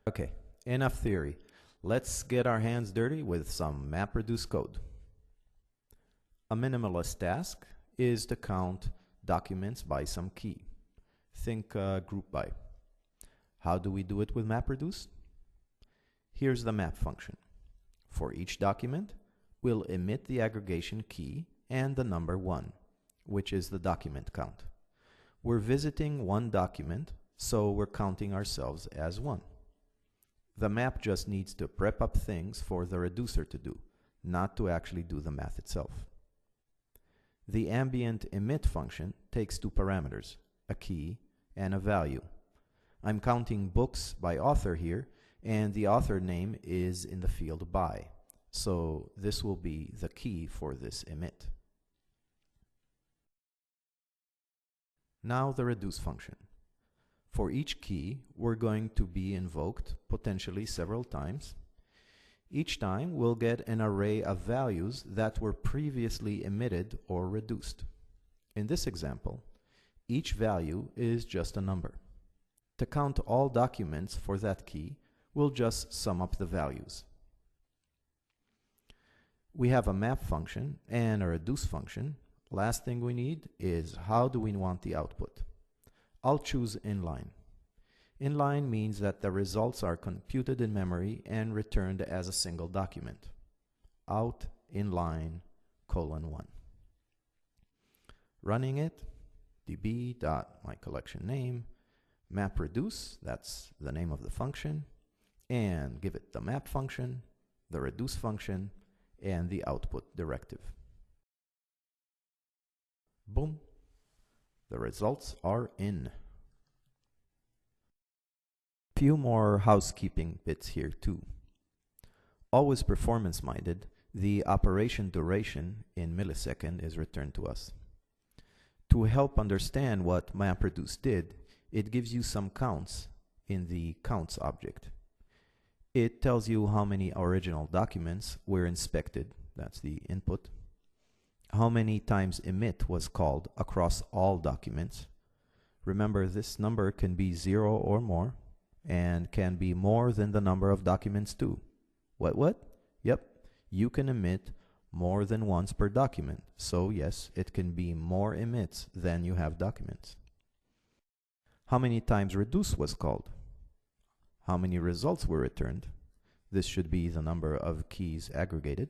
Okay, enough theory. Let's get our hands dirty with some MapReduce code. A minimalist task is to count documents by some key. Think group by. How do we do it with MapReduce? Here's the map function. For each document, we'll emit the aggregation key and the number 1, which is the document count. We're visiting one document, so we're counting ourselves as 1. The map just needs to prep up things for the reducer to do, not to actually do the math itself. The ambient emit function takes 2 parameters, a key and a value. I'm counting books by author here, and the author name is in the field by, so this will be the key for this emit. Now the reduce function. For each key, we're going to be invoked potentially several times. Each time, we'll get an array of values that were previously emitted or reduced. In this example, each value is just a number. To count all documents for that key, we'll just sum up the values. We have a map function and a reduce function. Last thing we need is how do we want the output. I'll choose inline. Inline means that the results are computed in memory and returned as a single document. Out inline : 1. Running it, db.myCollectionName, MapReduce, that's the name of the function, and give it the map function, the reduce function, and the output directive. Boom. The results are in. Few more housekeeping bits here too. Always performance-minded, the operation duration in millisecond is returned to us. To help understand what MapReduce did, it gives you some counts in the counts object. It tells you how many original documents were inspected, that's the input, how many times emit was called across all documents. Remember, this number can be 0 or more, and can be more than the number of documents too. What? Yep, you can emit more than once per document. So yes, it can be more emits than you have documents. How many times reduce was called? How many results were returned? This should be the number of keys aggregated.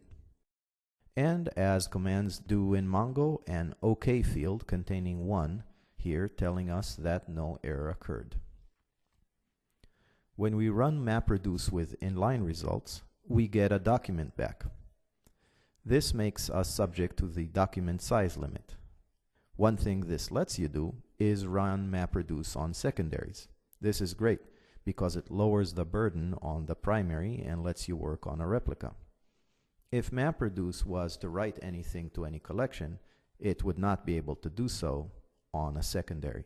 And as commands do in Mongo, an OK field containing 1 here telling us that no error occurred. When we run MapReduce with inline results, we get a document back. This makes us subject to the document size limit. One thing this lets you do is run MapReduce on secondaries. This is great because it lowers the burden on the primary and lets you work on a replica. If MapReduce was to write anything to any collection, it would not be able to do so on a secondary.